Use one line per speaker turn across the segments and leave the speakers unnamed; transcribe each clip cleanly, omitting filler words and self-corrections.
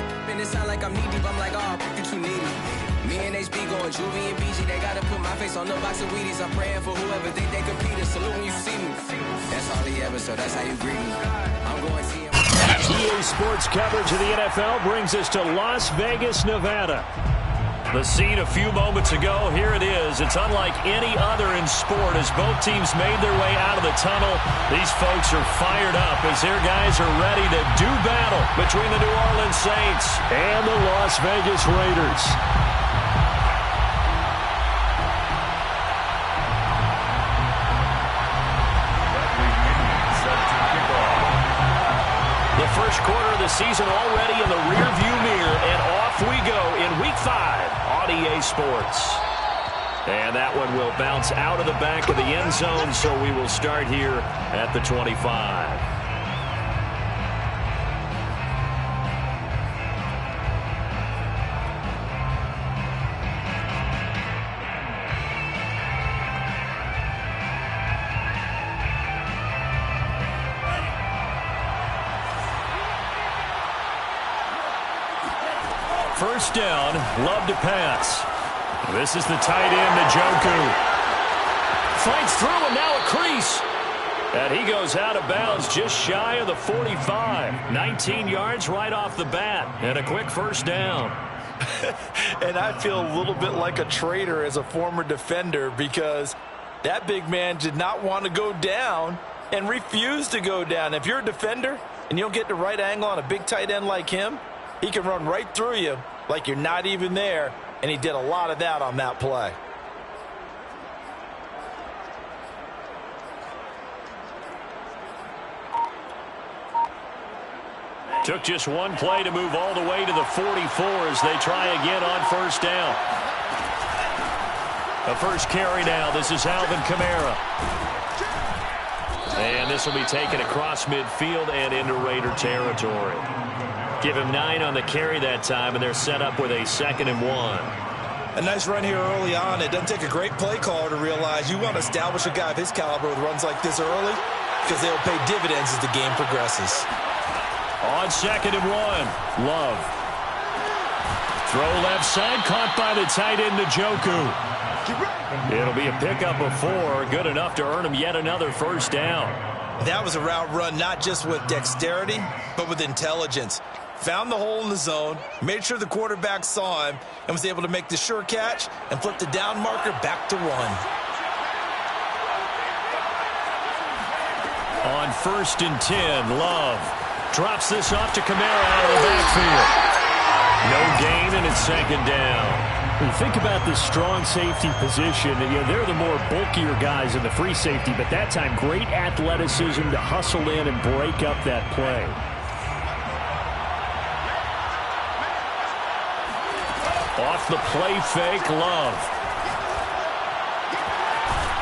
and it sound like I'm knee deep. I'm like, oh, you too needy. Me and HB going Juvie and BG. They gotta put my face on the box of Wheaties. I'm praying for whoever think they competing. Salute when you see me. That's all he ever, so that's how you greet me. I'm going to
EA Sports coverage of the NFL brings us to Las Vegas, Nevada. The scene a few moments ago, here it is. It's unlike any other in sport as both teams made their way out of the tunnel. These folks are fired up as their guys are ready to do battle between the New Orleans Saints and the Las Vegas Raiders. The first quarter of the season already in the rearview mirror, and off we go in Week 5 on EA Sports. And that one will bounce out of the back of the end zone, so we will start here at the 25. First down, Love to pass. This is the tight end, Njoku. Fights through and now a crease. And he goes out of bounds just shy of the 45. 19 yards right off the bat. And a quick first down.
And I feel a little bit like a traitor as a former defender because that big man did not want to go down and refused to go down. If you're a defender and you don't get the right angle on a big tight end like him, he can run right through you like you're not even there, and he did a lot of that on that play.
Took just one play to move all the way to the 44 as they try again on first down. The first carry now. This is Alvin Kamara. And this will be taken across midfield and into Raider territory. Give him 9 on the carry that time, and they're set up with a 2nd and 1.
A nice run here early on. It doesn't take a great play caller to realize you want to establish a guy of his caliber with runs like this early because they'll pay dividends as the game progresses.
On 2nd and 1, Love. Throw left side, caught by the tight end, Njoku. It'll be a pickup of 4, good enough to earn him yet another first down.
That was a route run not just with dexterity, but with intelligence. Found the hole in the zone, made sure the quarterback saw him, and was able to make the sure catch and flip the down marker back to 1.
On 1st and 10, Love drops this off to Kamara out of the backfield. No gain, and it's 2nd down.
When you think about the strong safety position, they're the more bulkier guys in the free safety, but that time great athleticism to hustle in and break up that play.
Off the play fake, Love.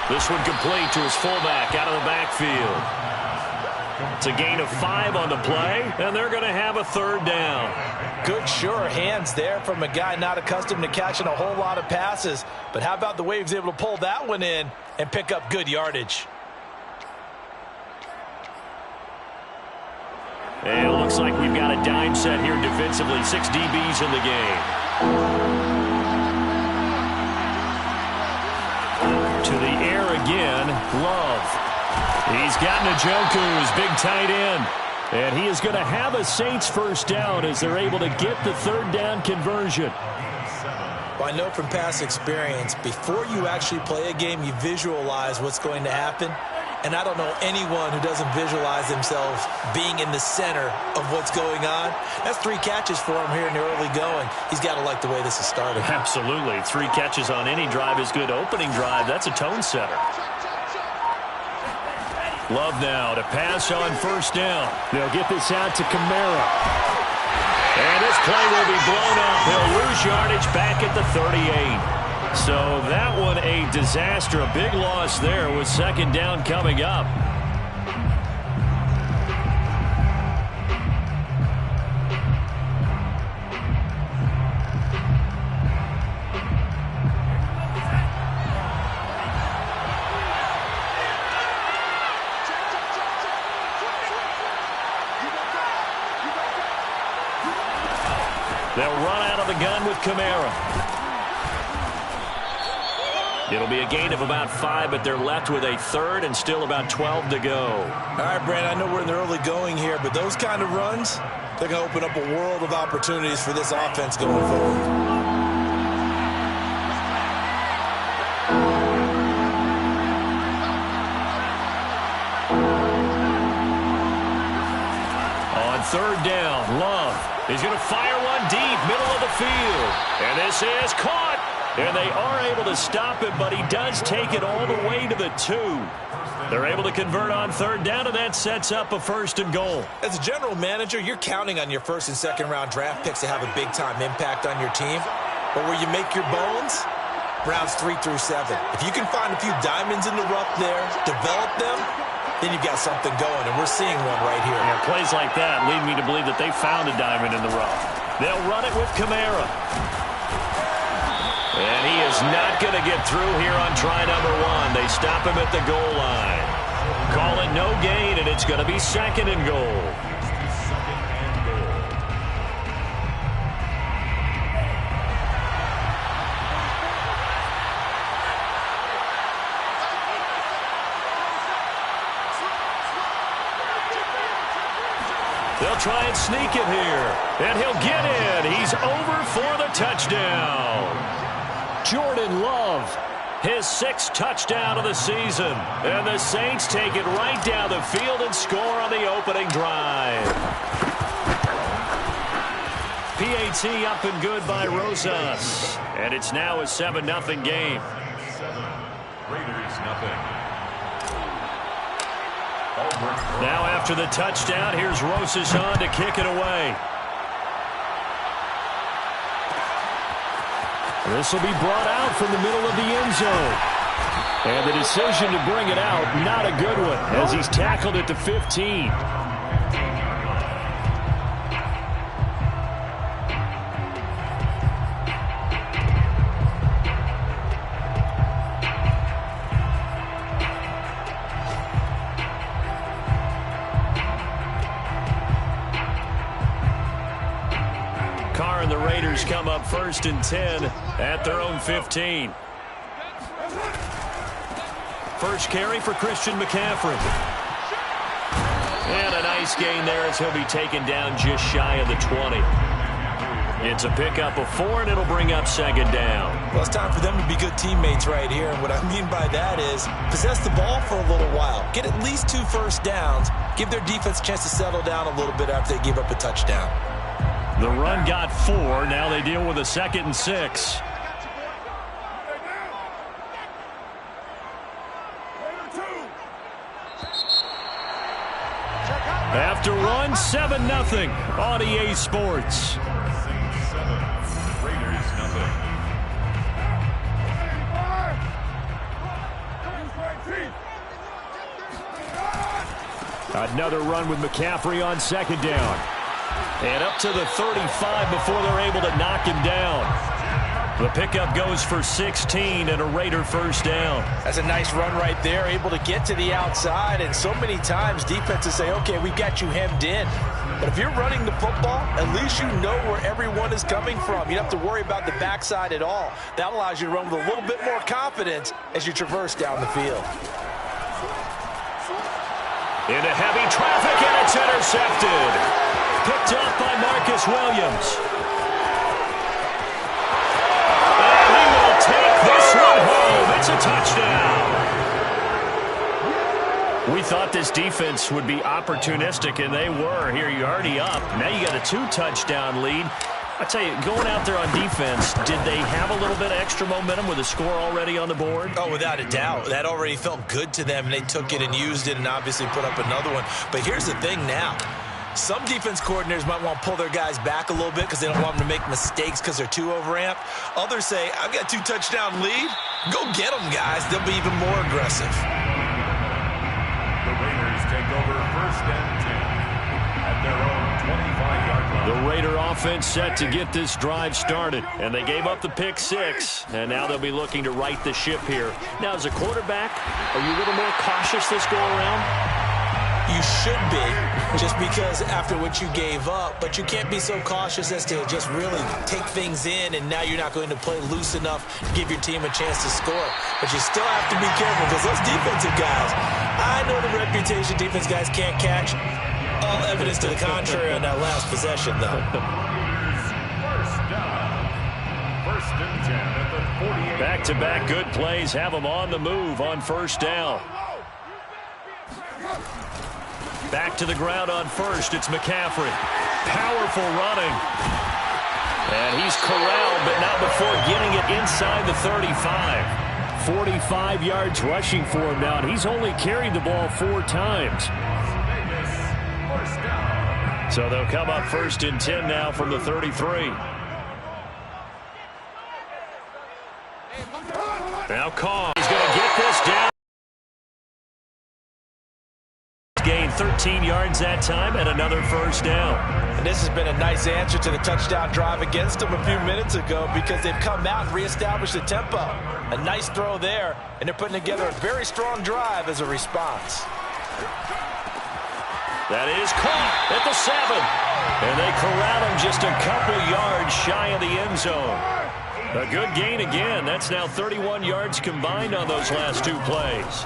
This one complete to his fullback out of the backfield. It's a gain of 5 on the play, and they're going to have a 3rd down.
Good, sure hands there from a guy not accustomed to catching a whole lot of passes. But how about the way he was able to pull that one in and pick up good yardage?
And it looks like we've got a dime set here defensively. 6 DBs in the game. To the air again, Love. He's got Njoku, his big tight end. And he is going to have a Saints first down as they're able to get the 3rd down conversion.
Well, I know from past experience, before you actually play a game, you visualize what's going to happen. And I don't know anyone who doesn't visualize themselves being in the center of what's going on. That's 3 catches for him here in the early going. He's got to like the way this is started.
Absolutely. 3 catches on any drive is good. Opening drive, that's a tone setter. Love now to pass on first down.
They'll get this out to Kamara.
And this play will be blown up. He'll lose yardage back at the 38. So that one a disaster. A big loss there with 2nd down coming up. They'll run out of the gun with Kamara. It'll be a gain of about 5, but they're left with a third and still about 12 to go.
All right, Brandon, I know we're in the early going here, but those kind of runs, they're going to open up a world of opportunities for this offense going forward.
Third down, Love is going to fire one deep, middle of the field. And this is caught. And they are able to stop him, but he does take it all the way to the 2. They're able to convert on third down, and that sets up a 1st and goal.
As a general manager, you're counting on your first and second round draft picks to have a big-time impact on your team. But where you make your bones, rounds 3 through 7. If you can find a few diamonds in the rough there, develop them, then you've got something going, and we're seeing one right here.
Yeah, plays like that lead me to believe that they found a diamond in the rough. They'll run it with Kamara. And he is not going to get through here on try number 1. They stop him at the goal line. Call it no gain, and it's going to be 2nd and goal. They'll try and sneak it here. And he'll get in. He's over for the touchdown. Jordan Love, his 6th touchdown of the season. And the Saints take it right down the field and score on the opening drive. PAT up and good by Rosas. And it's now a 7-0 game.
7, Raiders nothing.
Now after the touchdown, here's Rosas on to kick it away. This will be brought out from the middle of the end zone. And the decision to bring it out, not a good one, as he's tackled at the 15. The Raiders come up 1st and 10 at their own 15. First carry for Christian McCaffrey. And a nice gain there as he'll be taken down just shy of the 20. It's a pickup of 4, and it'll bring up 2nd down.
Well, it's time for them to be good teammates right here. And what I mean by that is possess the ball for a little while. Get at least 2 first downs. Give their defense a chance to settle down a little bit after they give up a touchdown.
The run got 4. Now they deal with a 2nd and 6. After run, 7-0 on EA Sports.
7, Raiders nothing.
Another run with McCaffrey on 2nd down. And up to the 35 before they're able to knock him down. The pickup goes for 16 and a Raider 1st down.
That's a nice run right there, able to get to the outside. And so many times defenses say, okay, we've got you hemmed in. But if you're running the football, at least you know where everyone is coming from. You don't have to worry about the backside at all. That allows you to run with a little bit more confidence as you traverse down the field.
Into heavy traffic, and it's intercepted. Picked up by Marcus Williams. And he will take this one home. It's a touchdown. We thought this defense would be opportunistic, and they were. Here, you're already up. Now you got a 2-touchdown lead. I tell you, going out there on defense, did they have a little bit of extra momentum with a score already on the board?
Oh, without a doubt. That already felt good to them, and they took it and used it and obviously put up another one. But here's the thing now. Some defense coordinators might want to pull their guys back a little bit because they don't want them to make mistakes because they're too overamped. Others say, I've got a 2-touchdown lead. Go get them, guys. They'll be even more aggressive.
The Raiders take over 1st and 10 at their own 25-yard line.
The Raider offense set to get this drive started, and they gave up the pick 6, and now they'll be looking to right the ship here. Now, as a quarterback, are you a little more cautious this go around?
You should be. just because after what you gave up. But you can't be so cautious as to just really take things in, and now you're not going to play loose enough to give your team a chance to score. But you still have to be careful because those defensive guys, I know the reputation defense guys can't catch. All evidence to the contrary on that last possession, though.
First and 10 at the 48.
Back-to-back good plays have them on the move on first down. Back to the ground on first. It's McCaffrey. Powerful running. And he's corralled, but not before getting it inside the 35.
45 yards rushing for him now, and he's only carried the ball 4 times.
First down.
So they'll come up first and 10 now from the 33. Now Kong. He's going to get this down. Gained 13 yards that time and another first down.
And this has been a nice answer to the touchdown drive against them a few minutes ago because they've come out and reestablished the tempo. A nice throw there, and they're putting together a very strong drive as a response.
That is caught at the 7. And they corral him just a couple yards shy of the end zone. A good gain again. That's now 31 yards combined on those last 2 plays.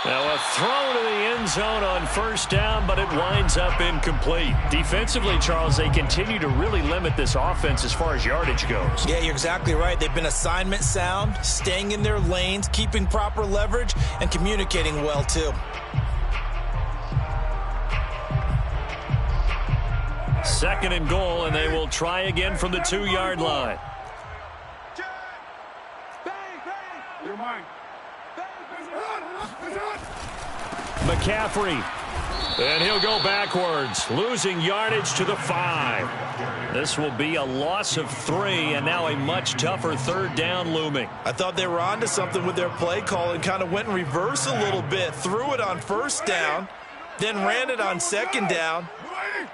Now a throw to the end zone on first down, but it winds up incomplete. Defensively, Charles, they continue to really limit this offense as far as yardage goes.
Yeah, you're exactly right. They've been assignment sound, staying in their lanes, keeping proper leverage, and communicating well, too.
Second and goal, and they will try again from the 2-yard line. McCaffrey, and he'll go backwards, losing yardage to the 5. This will be a loss of 3, and now a much tougher third down looming.
I thought they were onto something with their play call and kind of went in reverse a little bit, threw it on first down, then ran it on second down.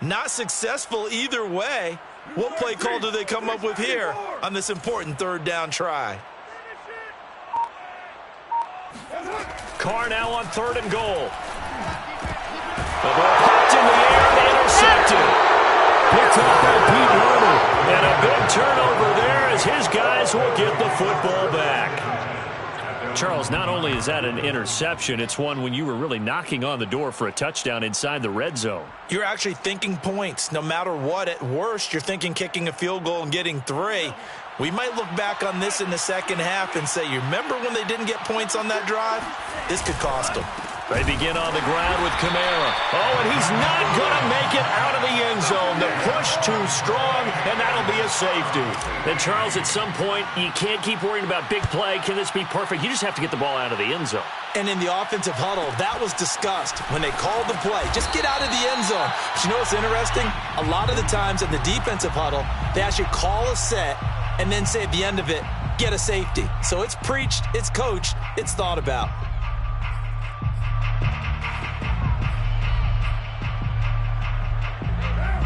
Not successful either way. What play call do they come up with here on this important third down try?
Carr now on third and goal. The ball popped in the air and intercepted. Picked up by Pete Werner. And a big turnover there as his guys will get the football back. Charles, not only is that an interception, it's one when you were really knocking on the door for a touchdown inside the red zone.
You're actually thinking points. No matter what, at worst, you're thinking kicking a field goal and getting 3. We might look back on this in the second half and say, you remember when they didn't get points on that drive? This could cost them.
They begin on the ground with Kamara. Oh, and he's not going to make it out of the end zone. The push too strong, and that'll be a safety. And, Charles, at some point, you can't keep worrying about big play. Can this be perfect? You just have to get the ball out of the end zone.
And in the offensive huddle, that was discussed when they called the play. Just get out of the end zone. But you know what's interesting? A lot of the times in the defensive huddle, they actually call a set and then say at the end of it, get a safety. So it's preached, it's coached, it's thought about.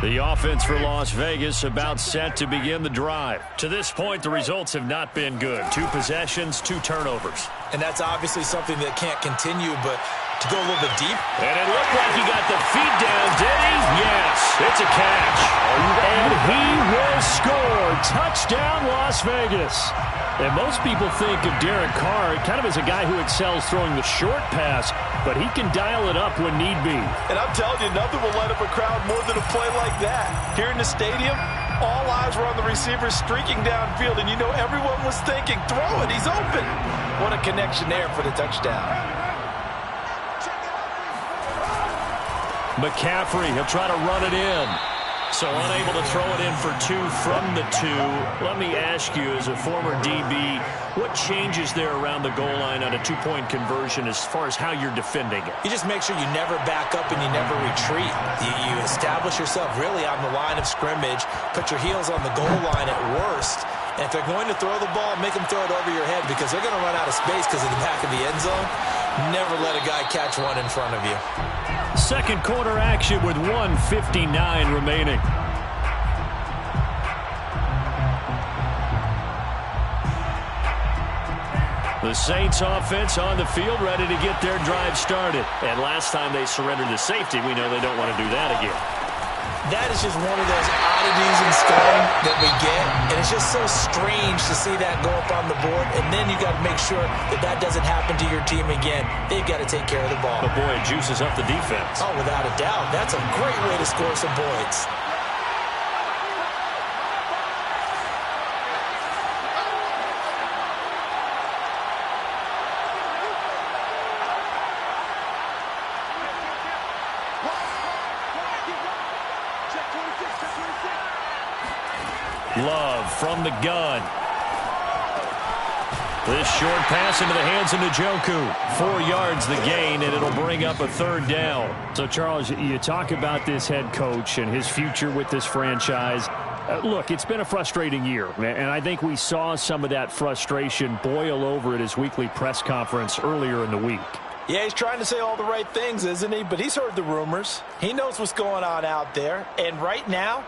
The offense for Las Vegas about set to begin the drive. To this point, the results have not been good. 2 possessions, 2 turnovers.
And that's obviously something that can't continue, but to go a little bit deep.
And it looked like he got the feed down, did he? Yes, it's a catch.
And he will score. Touchdown, Las Vegas. And most people think of Derek Carr kind of as a guy who excels throwing the short pass, but he can dial it up when need be.
And I'm telling you, nothing will light up a crowd more than a play like that. Here in the stadium, all eyes were on the receiver streaking downfield, and you know everyone was thinking, throw it, he's open. What a connection there for the touchdown.
McCaffrey, he'll try to run it in. So unable to throw it in for 2 from the 2. Let me ask you, as a former DB, what changes there around the goal line on a 2-point conversion as far as how you're defending it?
You just make sure you never back up and you never retreat. You establish yourself really on the line of scrimmage, put your heels on the goal line at worst. And if they're going to throw the ball, make them throw it over your head because they're going to run out of space because of the back of the end zone. Never let a guy catch one in front of you.
Second quarter action with 1:59 remaining. The Saints offense on the field, ready to get their drive started. And last time they surrendered to safety, we know they don't want to do that again.
That is just one of those oddities in scoring that we get, and it's just so strange to see that go up on the board, and then you got to make sure that that doesn't happen to your team again. They've got to take care of the ball.
But boy, it juices up the defense.
Oh, without a doubt. That's a great way to score some points.
Love from the gun. This short pass into the hands of Njoku. 4 yards the gain, and it'll bring up a 3rd down.
So, Charles, you talk about this head coach and his future with this franchise. Look, it's been a frustrating year, and I think we saw some of that frustration boil over at his weekly press conference earlier in the week.
Yeah, he's trying to say all the right things, isn't he? But he's heard the rumors. He knows what's going on out there. And right now,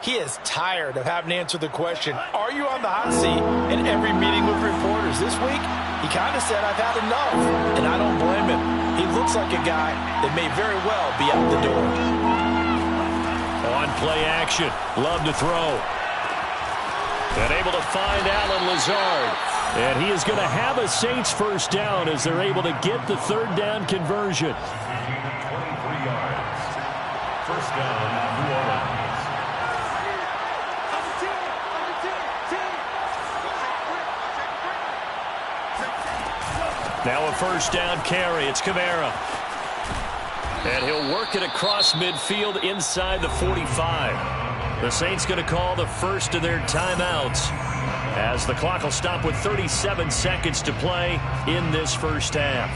he is tired of having to answer the question, are you on the hot seat in every meeting with reporters? This week, he kind of said, I've had enough. And I don't blame him. He looks like a guy that may very well be out the door.
On play action. Love to throw. And able to find Allen Lazard.
And he is going to have a Saints 1st down as they're able to get the 3rd down conversion.
23 yards. 1st down, New Orleans.
Now a 1st down carry. It's Kamara. And he'll work it across midfield inside the 45. The Saints going to call the first of their timeouts as the clock will stop with 37 seconds to play in this 1st half.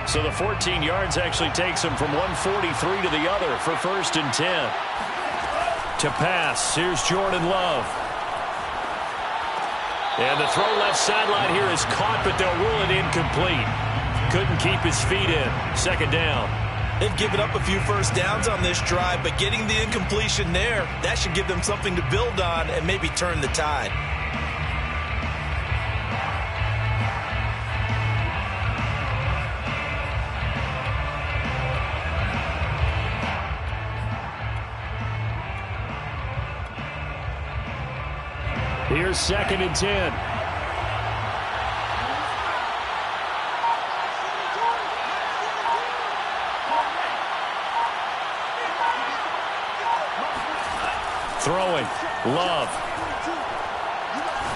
So the 14 yards actually takes him from 143 to the other for 1st and 10. To pass, here's Jordan Love. And the throw left sideline here is caught, but they'll rule it incomplete. Couldn't keep his feet in. 2nd down.
They've given up a few 1st downs on this drive, but getting the incompletion there, that should give them something to build on and maybe turn the tide.
Here's 2nd and 10.
Throwing. Love.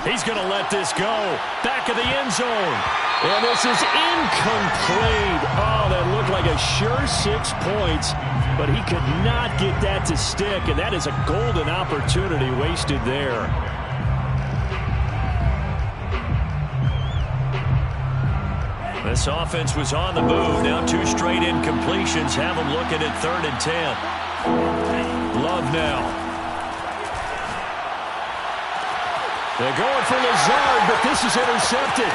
He's going to let this go. Back of the end zone.
And this is incomplete. Oh, that looked like a sure 6 points, but he could not get that to stick, and that is a golden opportunity wasted there.
This offense was on the move. Now 2 straight incompletions have them looking at 3rd and 10. Love now.
They're going for Lazard, but this is intercepted.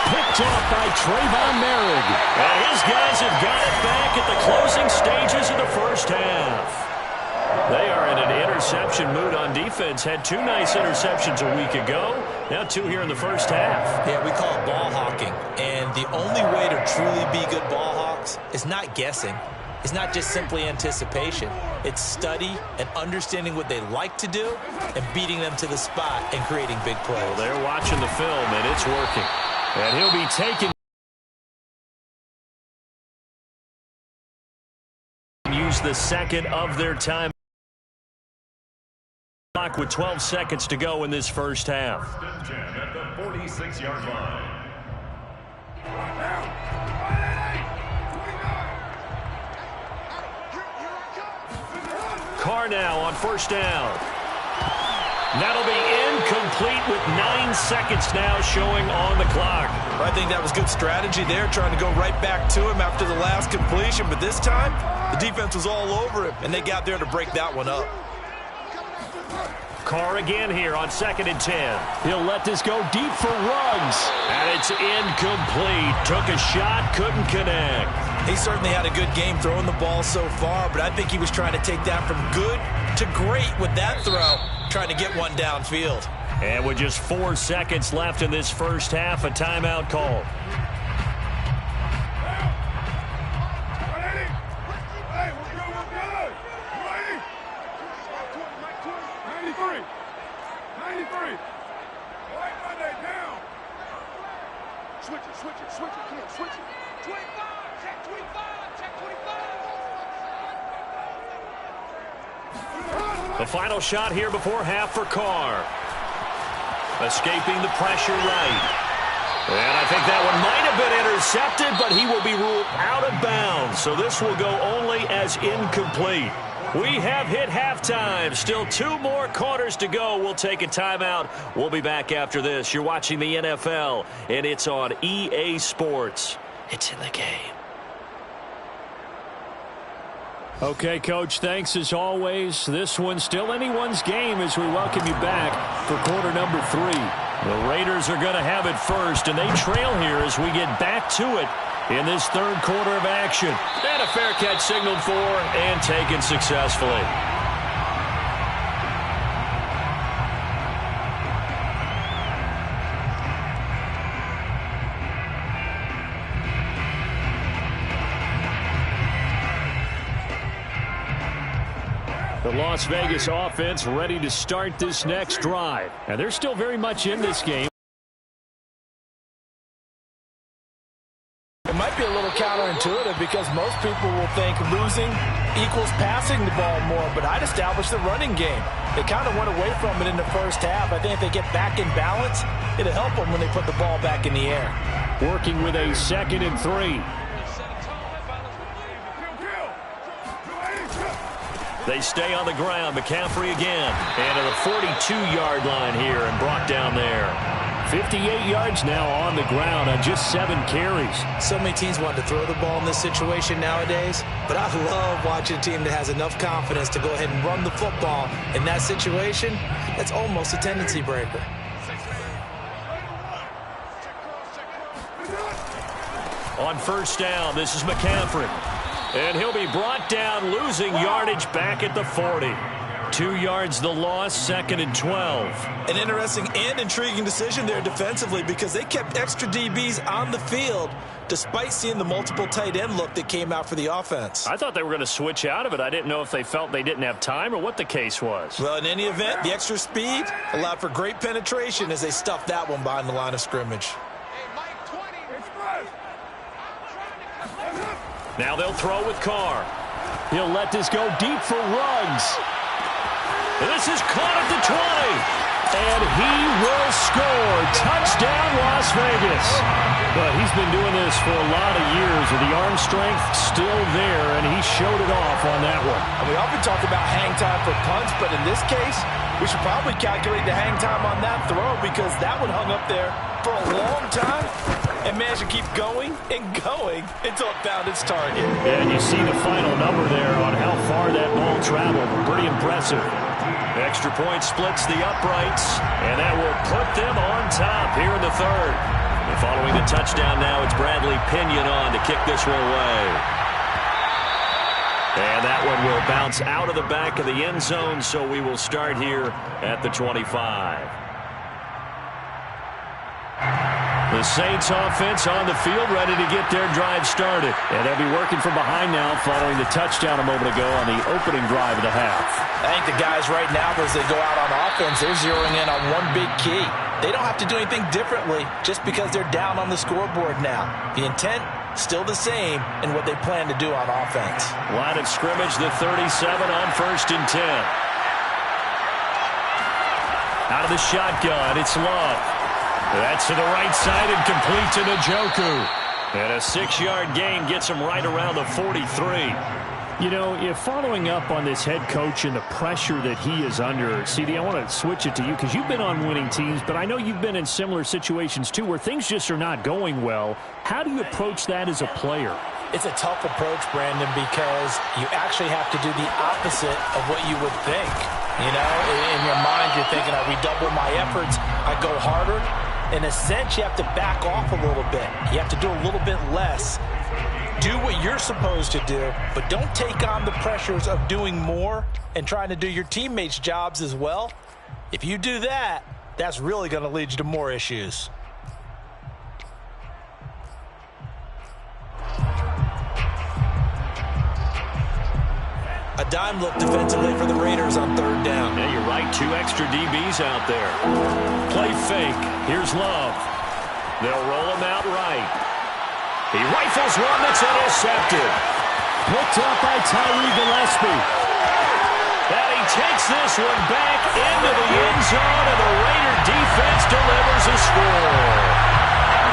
Picked off by Trayvon Merrick.
And his guys have got it back at the closing stages of the 1st half. They are in an interception mood on defense. Had 2 nice interceptions a week ago. Now 2 here in the 1st half.
Yeah, we call it ball hawking. And the only way to truly be good ball hawks is not guessing. It's not just simply anticipation. It's study and understanding what they like to do and beating them to the spot and creating big plays.
Well, they're watching the film, and it's working.
And he'll be taken.
Use the 2nd of their time. Clock with 12 seconds to go in this 1st half.
10 at the 46-yard line.
Carr now on 1st down. That'll be incomplete with 9 seconds now showing on the clock.
I think that was good strategy there, trying to go right back to him after the last completion. But this time, the defense was all over him, and they got there to break that one up.
Carr again here on 2nd and 10.
He'll let this go deep for Ruggs.
And it's incomplete. Took a shot, couldn't connect.
He certainly had a good game throwing the ball so far, but I think he was trying to take that from good to great with that throw, trying to get one downfield.
And with just 4 seconds left in this first half, a timeout called. The final shot here before half for Carr. Escaping the pressure right. And I think that one might have been intercepted, but he will be ruled out of bounds. So this will go only as incomplete. We have hit halftime. Still 2 more quarters to go. We'll take a timeout. We'll be back after this. You're watching the NFL, and it's on EA Sports. It's in the game.
Okay, Coach, thanks as always. This one's still anyone's game as we welcome you back for quarter number 3.
The Raiders are going to have it first, and they trail here as we get back to it in this third quarter of action. And a fair catch signaled for and taken successfully.
The Las Vegas offense ready to start this next drive. And they're still very much in this game.
It might be a little counterintuitive because most people will think losing equals passing the ball more, but I'd establish the running game. They kind of went away from it in the first half. I think if they get back in balance, it'll help them when they put the ball back in the air.
Working with a 2nd and 3.
They stay on the ground. McCaffrey again. And to the 42-yard line here and brought down there.
58 yards now on the ground on just 7 carries.
So many teams want to throw the ball in this situation nowadays, but I love watching a team that has enough confidence to go ahead and run the football. In that situation, that's almost a tendency breaker.
On first down, this is McCaffrey. And he'll be brought down, losing yardage back at the 40. 2 yards the loss, 2nd and 12.
An interesting and intriguing decision there defensively because they kept extra DBs on the field despite seeing the multiple tight end look that came out for the offense.
I thought they were going to switch out of it. I didn't know if they felt they didn't have time or what the case was.
Well, in any event, the extra speed allowed for great penetration as they stuffed that one behind the line of scrimmage.
Now they'll throw with Carr.
He'll let this go deep for Ruggs.
This is caught at the 20.
And he will score. Touchdown, Las Vegas. But he's been doing this for a lot of years with the arm strength still there, and he showed it off on that one.
And we often talk about hang time for punts, but in this case, we should probably calculate the hang time on that throw because that one hung up there for a long time and managed to keep going and going until it found its target.
And you see the final number there on how far that ball traveled. Pretty impressive.
Extra point splits the uprights, and that will put them on top here in the third. And following the touchdown now, it's Bradley Pinion on to kick this one away. And that one will bounce out of the back of the end zone, so we will start here at the 25. The Saints offense on the field, ready to get their drive started. And they'll be working from behind now following the touchdown a moment ago on the opening drive of the half.
I think the guys right now, as they go out on offense, they're zeroing in on one big key. They don't have to do anything differently just because they're down on the scoreboard now. The intent, still the same in what they plan to do on offense.
Line of scrimmage, the 37 on 1st and 10. Out of the shotgun, it's Love. That's to the right side and complete to Njoku. And a 6-yard gain gets him right around the 43.
You know, if following up on this head coach and the pressure that he is under, CD, I want to switch it to you because you've been on winning teams, but I know you've been in similar situations too where things just are not going well. How do you approach that as a player?
It's a tough approach, Brandon, because you actually have to do the opposite of what you would think. You know, in your mind, times you're thinking, I redouble my efforts, I go harder. In a sense, you have to back off a little bit. You have to do a little bit less. Do what you're supposed to do, but don't take on the pressures of doing more and trying to do your teammates' jobs as well. If you do that, that's really going to lead you to more issues. A dime look defensively for the Raiders on third down.
Yeah, you're right. 2 extra DBs out there. Play fake. Here's Love. They'll roll him out right. He rifles one that's intercepted.
Picked up by Tyree Gillespie.
And he takes this one back into the end zone, and the Raider defense delivers a score.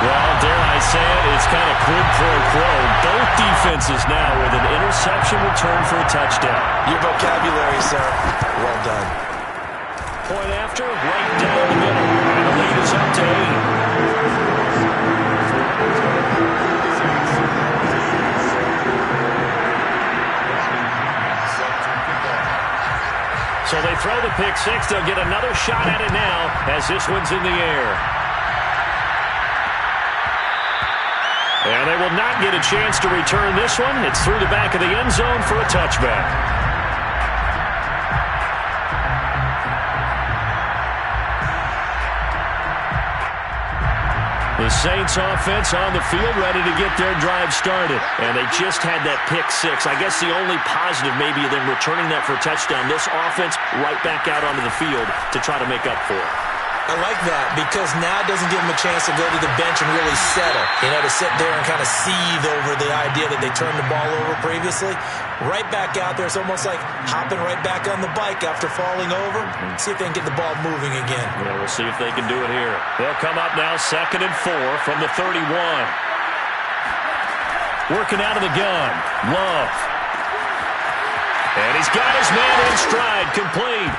Well, dare I say it, it's kind of quid pro quo. Both defenses now with an interception return for a touchdown.
Your vocabulary, sir. Well done.
Point after, right down the middle. And the lead is up to 8. So they throw the pick six. They'll get another shot at it now as this one's in the air. And they will not get a chance to return this one. It's through the back of the end zone for a touchback. The Saints offense on the field ready to get their drive started. And they just had that pick six. I guess the only positive maybe of them returning that for a touchdown. This offense right back out onto the field to try to make up for it.
I like that because now it doesn't give them a chance to go to the bench and really settle. You know, to sit there and kind of seethe over the idea that they turned the ball over previously. Right back out there. It's almost like hopping right back on the bike after falling over. See if they can get the ball moving again.
Yeah, we'll see if they can do it here. They'll come up now 2nd and 4 from the 31. Working out of the gun. Love. And he's got his man in stride. Complete.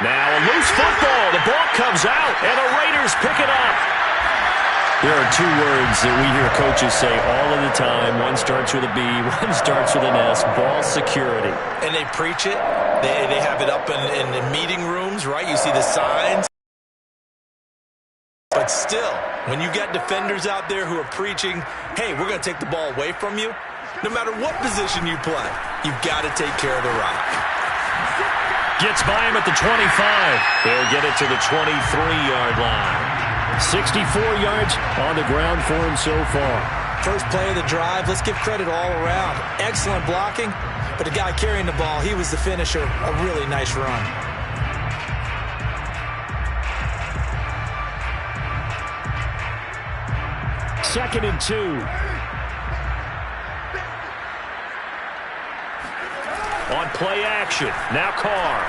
Now a loose football. The ball comes out, and the Raiders pick it up. There are 2 words that we hear coaches say all of the time. One starts with a B, one starts with an S. Ball security.
And they preach it. They have it up in the meeting rooms, right? You see the signs. But still, when you got defenders out there who are preaching, hey, we're going to take the ball away from you, no matter what position you play, you've got to take care of the rock.
Gets by him at the 25. They'll get it to the 23-yard line. 64 yards on the ground for him so far.
First play of the drive, let's give credit all around. Excellent blocking, but the guy carrying the ball, he was the finisher. A really nice run.
Second and 2.
On play action. Now Carr.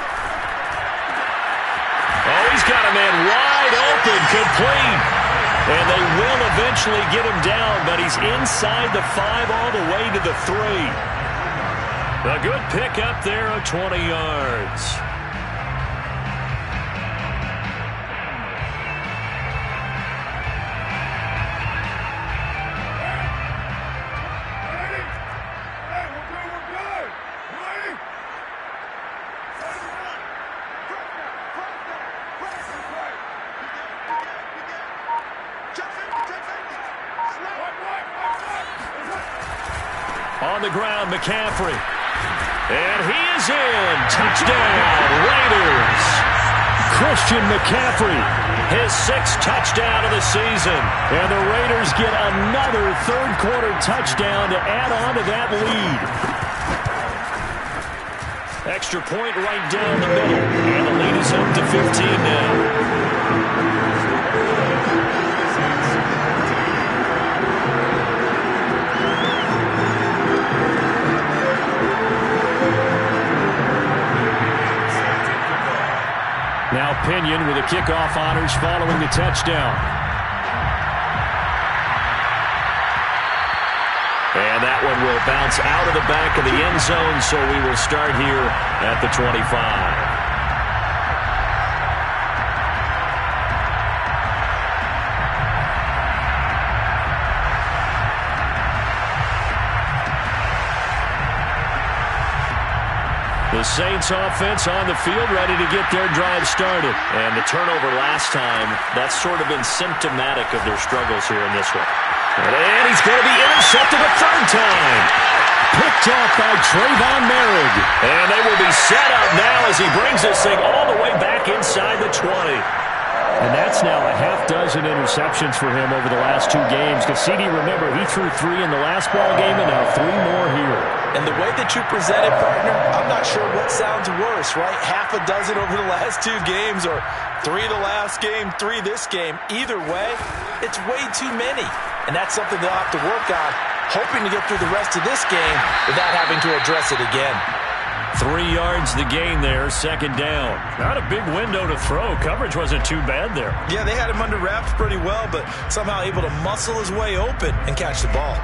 Oh, he's got a man wide open. Complete. And they will eventually get him down, but he's inside the 5 all the way to the 3. A good pick up there of 20 yards. On the ground, McCaffrey. And he is in. Touchdown, Raiders.
Christian McCaffrey.
His 6th touchdown of the season.
And the Raiders get another third-quarter touchdown to add on to that lead.
Extra point right down the middle. And the lead is up to 15 now.
Now Pinion with the kickoff honors following the touchdown.
And that one will bounce out of the back of the end zone, so we will start here at the 25. The The Saints offense on the field, ready to get their drive started. And the turnover last time, that's sort of been symptomatic of their struggles here in this one. And he's going to be intercepted a third time.
Picked off by Trayvon Merrick.
And they will be set up now as he brings this thing all the way back inside the 20.
And that's now a half dozen interceptions for him over the last 2 games. Because CD, remember, he threw 3 in the last ball game and now 3 more here.
And the way that you present it, partner, I'm not sure what sounds worse, right? Half a dozen over the last 2 games or 3 the last game, 3 this game. Either way, it's way too many. And that's something they'll have to work on, hoping to get through the rest of this game without having to address it again.
3 yards the gain there, second down.
Not a big window to throw. Coverage wasn't too bad there.
Yeah, they had him under wraps pretty well, but somehow able to muscle his way open and catch the ball.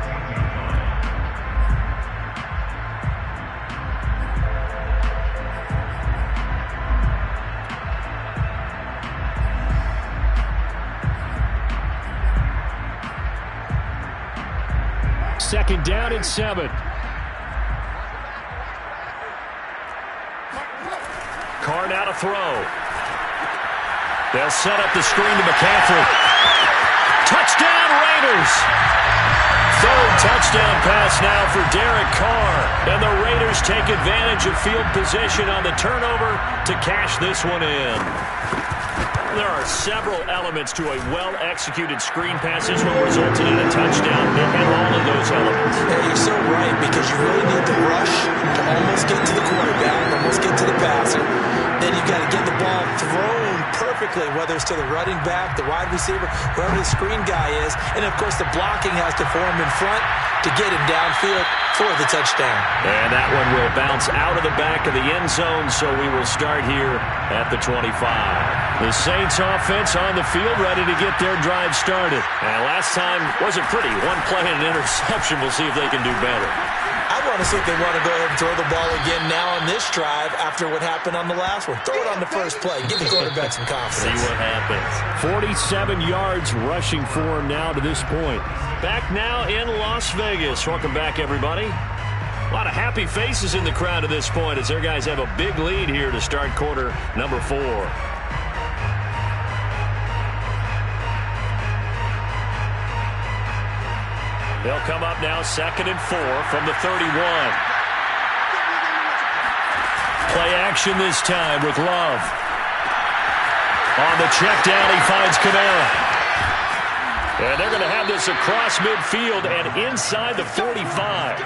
Second down and 7.
Carr now to throw. They'll set up the screen to McCaffrey. Touchdown Raiders! Third touchdown pass now for Derek Carr. And the Raiders take advantage of field position on the turnover to cash this one in. There are several elements to a well-executed screen pass. This one resulted in a touchdown. And all of those elements.
Yeah, you're so right, because you really need the rush to almost get to the quarterback, almost get to the passer. Then you've got to get the ball thrown perfectly, whether it's to the running back, the wide receiver, whoever the screen guy is. And, of course, the blocking has to form in front to get him downfield for the touchdown.
And that one will bounce out of the back of the end zone, so we will start here at the 25. The Saints offense on the field, ready to get their drive started. And last time wasn't pretty. 1 play and an interception. We'll see if they can do better.
I want to see if they want to go ahead and throw the ball again now on this drive after what happened on the last one. Throw it on the first play. Give the quarterback some confidence.
See what happens.
47 yards rushing for him now to this point.
Back now in Las Vegas. Welcome back, everybody. A lot of happy faces in the crowd at this point as their guys have a big lead here to start quarter number 4. They'll come up now 2nd and 4 from the 31. Play action this time with Love. On the check down, he finds Kamara. And they're going to have this across midfield and inside the 45.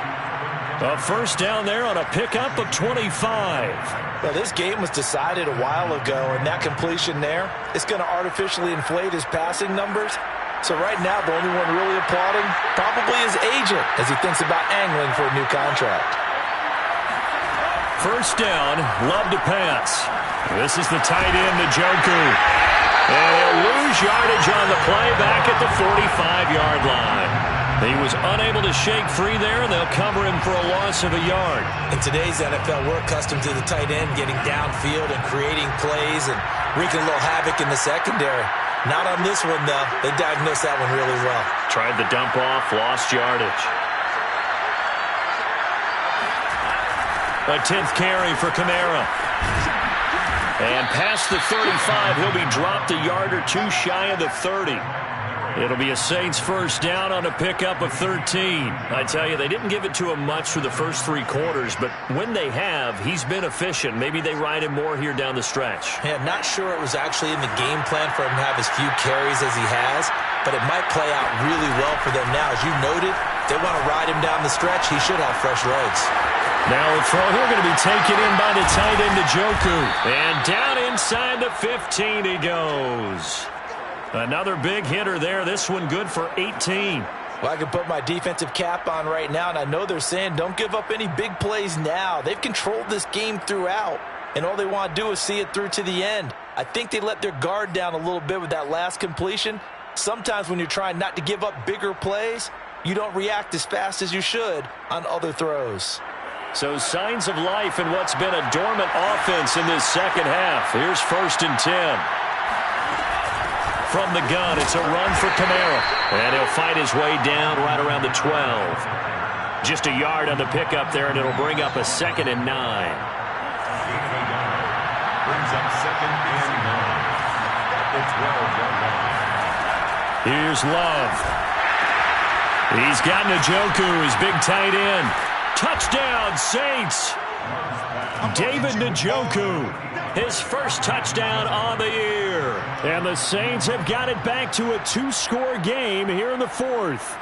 A first down there on a pickup of 25.
Well, this game was decided a while ago, and that completion there is going to artificially inflate his passing numbers. So right now, the only one really applauding probably his agent as he thinks about angling for a new contract.
First down, Love to pass. This is the tight end, Njoku. And he'll lose yardage on the play back at the 45-yard line. He was unable to shake free there, and they'll cover him for a loss of a yard.
In today's NFL, we're accustomed to the tight end getting downfield and creating plays and wreaking a little havoc in the secondary. Not on this one, though. They diagnosed that one really well.
Tried the dump off, lost yardage. A 10th carry for Kamara. And past the 35, he'll be dropped a yard or 2 shy of the 30. It'll be a Saints first down on a pickup of 13. I tell you, they didn't give it to him much for the first 3 quarters, but when they have, he's been efficient. Maybe they ride him more here down the stretch.
Yeah, not sure it was actually in the game plan for him to have as few carries as he has, but it might play out really well for them now. As you noted, if they want to ride him down the stretch, he should have fresh legs.
Now a throw here going to be taken in by the tight end, Njoku. And down inside the 15 he goes. Another big hitter there. This one good for 18.
Well, I can put my defensive cap on right now, and I know they're saying don't give up any big plays now. They've controlled this game throughout, and all they want to do is see it through to the end. I think they let their guard down a little bit with that last completion. Sometimes when you're trying not to give up bigger plays, you don't react as fast as you should on other throws.
So signs of life in what's been a dormant offense in this second half. Here's 1st and 10. From the gun, it's a run for Kamara. And he'll fight his way down right around the 12. Just a yard on the pickup there, and it'll bring up a 2nd and 9.
brings up second and 9 at the 12-yard line.
Here's Love. He's got Njoku, his big tight end. Touchdown, Saints. David Njoku, his first touchdown on the year. And the Saints have got it back to a 2-score game here in the fourth.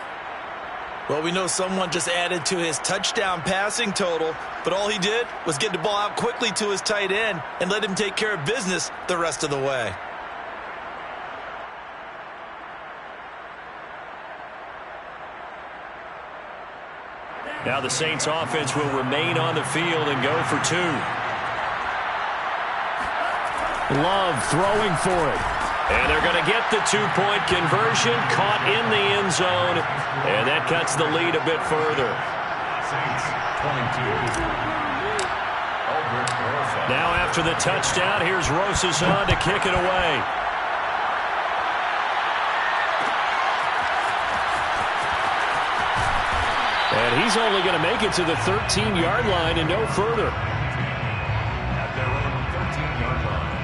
Well, we know someone just added to his touchdown passing total, but all he did was get the ball out quickly to his tight end and let him take care of business the rest of the way.
Now the Saints offense will remain on the field and go for 2. Love throwing for it. And they're going to get the 2-point conversion, caught in the end zone, and that cuts the lead a bit further.
Saints 22.
Now after the touchdown, here's Rosas on to kick it away. And he's only going to make it to the 13-yard line and no further.
At their own 13-yard line.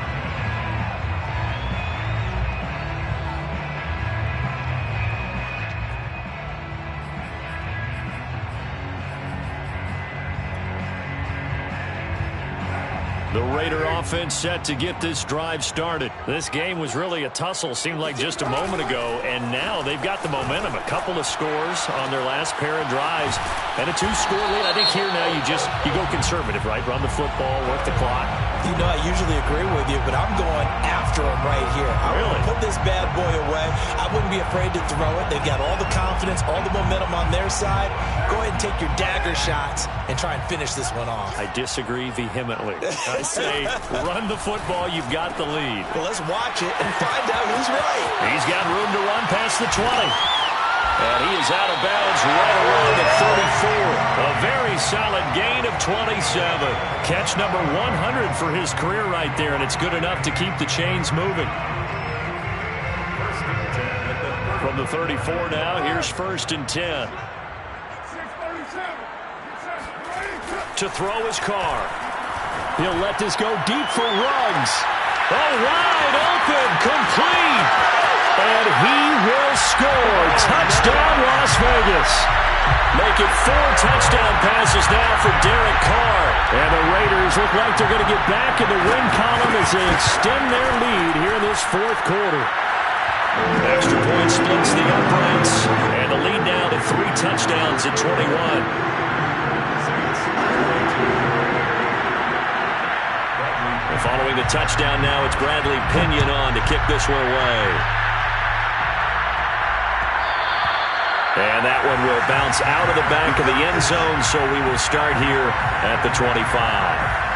The Raider offense set to get this drive started. This game was really a tussle, seemed like just a moment ago, and now they've got the momentum. A couple of scores on their last pair of drives, and a 2-score lead. I think here now you go conservative, right? Run the football, work the clock.
You know, I usually agree with you, but I'm going after him right here. I want to put this bad boy away. I wouldn't be afraid to throw it. They've got all the confidence, all the momentum on their side. Go ahead and take your dagger shots and try and finish this one off.
I disagree vehemently. I say run the football. You've got the lead.
Well, let's watch it and find out who's right.
He's got room to run past the 20. And he is out of bounds right around the 34. A very solid gain of 27. Catch number 100 for his career right there, and it's good enough to keep the chains moving. From the 34 now, here's 1st and 10. To throw his car. He'll let this go deep for Ruggs. Oh, wide open, complete. And he will score. Touchdown, Las Vegas. Make it 4 touchdown passes now for Derek Carr. And the Raiders look like they're going to get back in the win column as they extend their lead here in this fourth quarter. Extra point splits the uprights. And the lead now to 3 touchdowns at 21. Following the touchdown now, it's Bradley Pinion on to kick this one away. And that one will bounce out of the back of the end zone, so we will start here at the 25.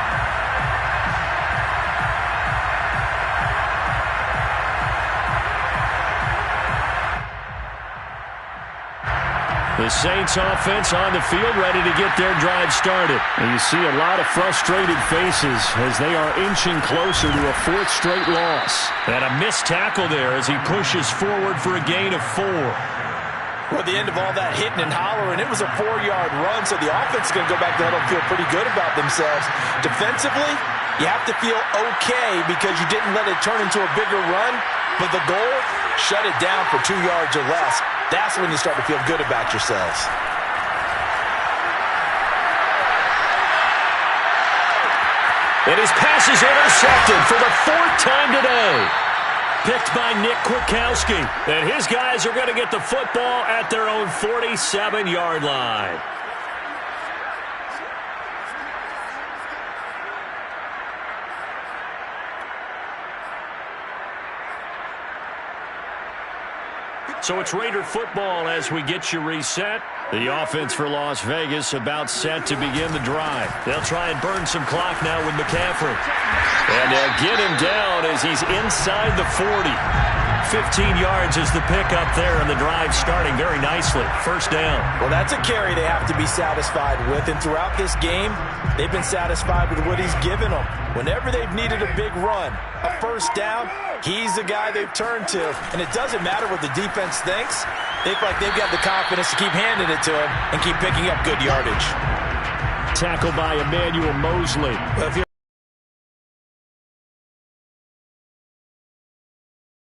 The Saints offense on the field ready to get their drive started. And you see a lot of frustrated faces as they are inching closer to a 4th straight loss. And a missed tackle there as he pushes forward for a gain of 4.
Well, at the end of all that hitting and hollering, it was a 4-yard run, so the offense is going to go back to huddle and feel pretty good about themselves. Defensively, you have to feel okay because you didn't let it turn into a bigger run, but the goal, shut it down for 2 yards or less. That's when you start to feel good about yourselves.
And his pass is intercepted for the 4th time today. Picked by Nick Kwiatkowski. And his guys are going to get the football at their own 47-yard line. So it's Raider football as we get you reset. The offense for Las Vegas about set to begin the drive. They'll try and burn some clock now with McCaffrey. And they'll get him down as he's inside the 40. 15 yards is the pickup there, and the drive starting very nicely. First down.
Well, that's a carry they have to be satisfied with, and throughout this game, they've been satisfied with what he's given them. Whenever they've needed a big run, a first down, he's the guy they've turned to. And it doesn't matter what the defense thinks. They feel like they've got the confidence to keep handing it to him and keep picking up good yardage.
Tackled by Emmanuel Mosley.
Well, if you're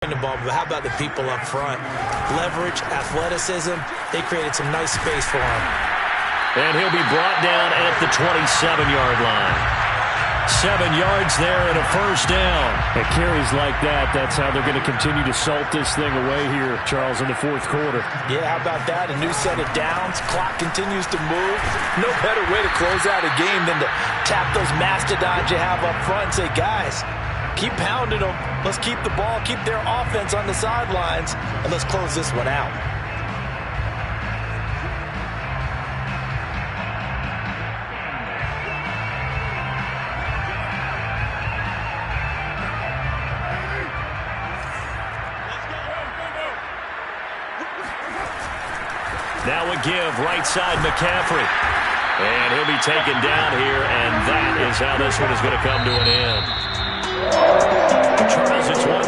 The ball, but how about the people up front? Leverage, athleticism, they created some nice space for him.
And he'll be brought down at the 27-yard line. 7 yards there and a first down.
At carries like that, that's how they're going to continue to salt this thing away here, Charles, in the fourth quarter.
Yeah, how about that? A new set of downs. Clock continues to move. No better way to close out a game than to tap those mastodons you have up front and say, guys, keep pounding them. Let's keep the ball, keep their offense on the sidelines, and let's close this one out.
Now a give, right side McCaffrey. And he'll be taken down here, and that is how this one is going to come to an end. Charles, it's one